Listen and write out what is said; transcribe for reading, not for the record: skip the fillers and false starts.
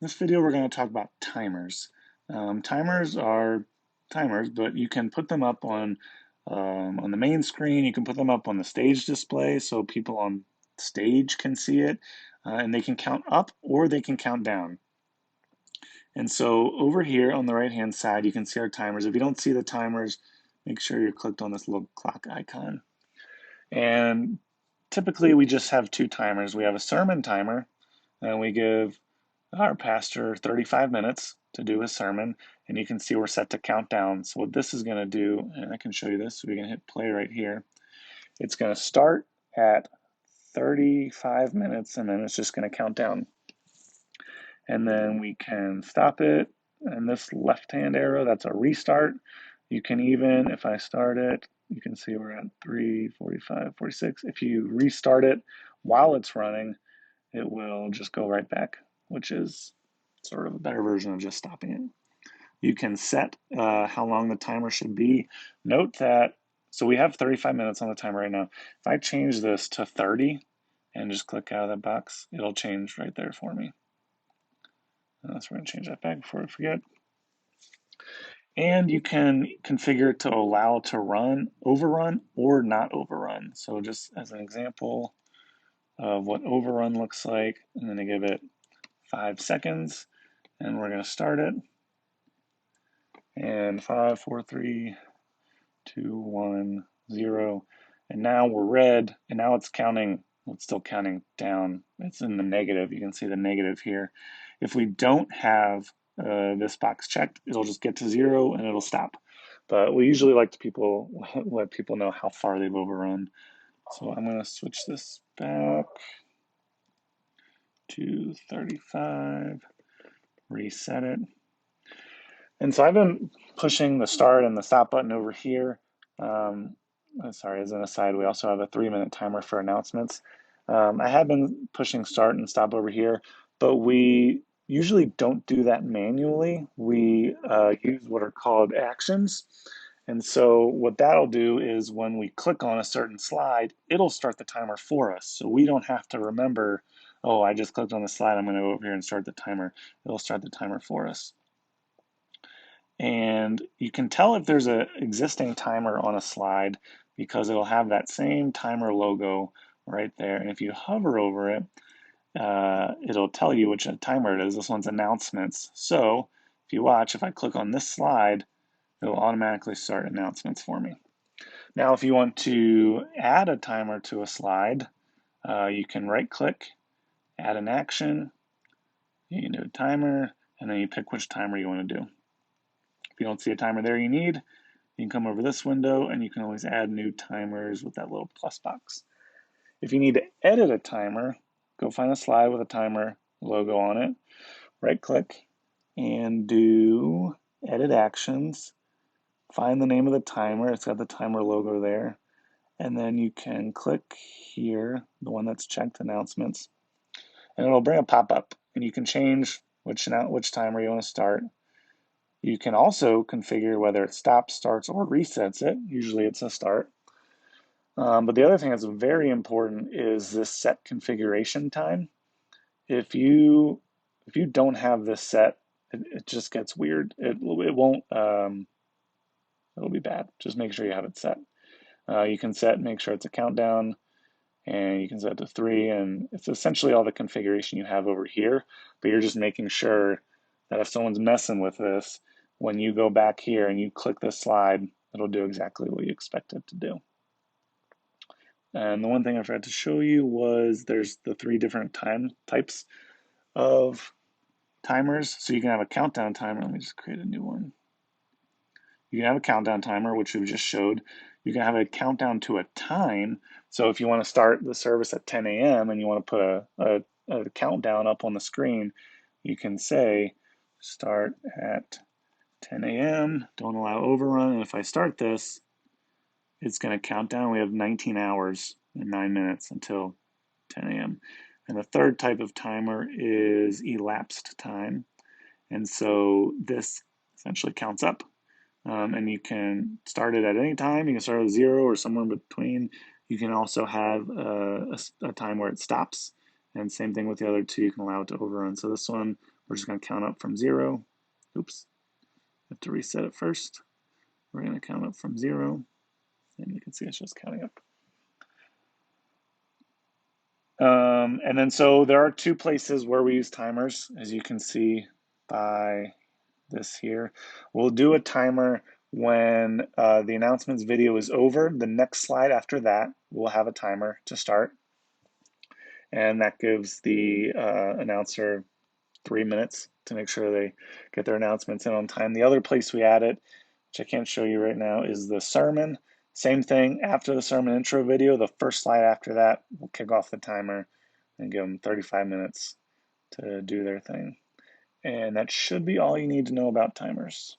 This video we're going to talk about timers. Timers are timers, but you can put them up on the main screen. You can put them up on the stage display so people on stage can see it, and they can count up or they can count down. And so over here on the right-hand side, you can see our timers. If you don't see the timers, make sure you're clicked on this little clock icon. And typically we just have two timers. We have a sermon timer, and we give our pastor 35 minutes to do his sermon, and you can see we're set to count down. So what this is going to do, and I can show you this, so we can hit play right here. It's going to start at 35 minutes, and then it's just going to count down. And then we can stop it, and this left-hand arrow, that's a restart. You can even, if I start it, you can see we're at 3:45, 46. If you restart it while it's running, it will just go right back, which is sort of a better version of just stopping it. You can set how long the timer should be. Note that, so we have 35 minutes on the timer right now. If I change this to 30 and just click out of that box, it'll change right there for me. So we're going to change that back before I forget. And you can configure it to allow it to run, overrun, or not overrun. So just as an example of what overrun looks like, I'm going to give it 5 seconds, and we're going to start it. And 5, 4, 3, 2, 1, 0. And now we're red, and now it's counting. It's still counting down. It's in the negative. You can see the negative here. If we don't have this box checked, it'll just get to 0 and it'll stop. But we usually like to let people know how far they've overrun. So I'm going to switch this back to 35, reset it. And so I've been pushing the start and the stop button over here. Sorry, as an aside, we also have a 3-minute timer for announcements. I have been pushing start and stop over here, but we usually don't do that manually. We use what are called actions. And so what that'll do is when we click on a certain slide, it'll start the timer for us. So we don't have to remember, oh, I just clicked on the slide, I'm going to go over here and start the timer. It'll start the timer for us. And you can tell if there's an existing timer on a slide because it'll have that same timer logo right there. And if you hover over it, it'll tell you which timer it is. This one's announcements. So if you watch, if I click on this slide, it'll automatically start announcements for me. Now, if you want to add a timer to a slide, you can right click, add an action, you can do a timer, and then you pick which timer you want to do. If you don't see a timer there you need, you can come over this window and you can always add new timers with that little plus box. If you need to edit a timer, go find a slide with a timer logo on it, right click and do edit actions, find the name of the timer, it's got the timer logo there, and then you can click here, the one that's checked announcements, and it'll bring a pop-up and you can change which timer you want to start. You can also configure whether it stops, starts, or resets it. Usually it's a start. But the other thing that's very important is this set configuration time. If you don't have this set, it just gets weird. It won't, it'll be bad. Just make sure you have it set. You can make sure it's a countdown, and you can set it to 3, and it's essentially all the configuration you have over here, but you're just making sure that if someone's messing with this, when you go back here and you click this slide, it'll do exactly what you expect it to do. And the one thing I forgot to show you was there's the 3 different types of timers. So you can have a countdown timer. Let me just create a new one. You can have a countdown timer, which we just showed. You can have a countdown to a time. So if you want to start the service at 10 a.m. and you want to put a countdown up on the screen, you can say start at 10 a.m., don't allow overrun, and if I start this, it's going to count down. We have 19 hours and 9 minutes until 10 a.m. And the third type of timer is elapsed time. And so this essentially counts up. And you can start it at any time. You can start at 0 or somewhere in between. You can also have a time where it stops. And same thing with the other 2, you can allow it to overrun. So this one We're just going to count up from 0. Oops, I have to reset it first. We're going to count up from 0, and you can see it's just counting up. And then so there are two places where we use timers, as you can see by this here. We'll do a timer when the announcements video is over. The next slide after that, we'll have a timer to start. And that gives the announcer 3 minutes to make sure they get their announcements in on time. The other place we add it, which I can't show you right now, is the sermon. Same thing, after the sermon intro video, the first slide after that, we'll kick off the timer and give them 35 minutes to do their thing. And that should be all you need to know about timers.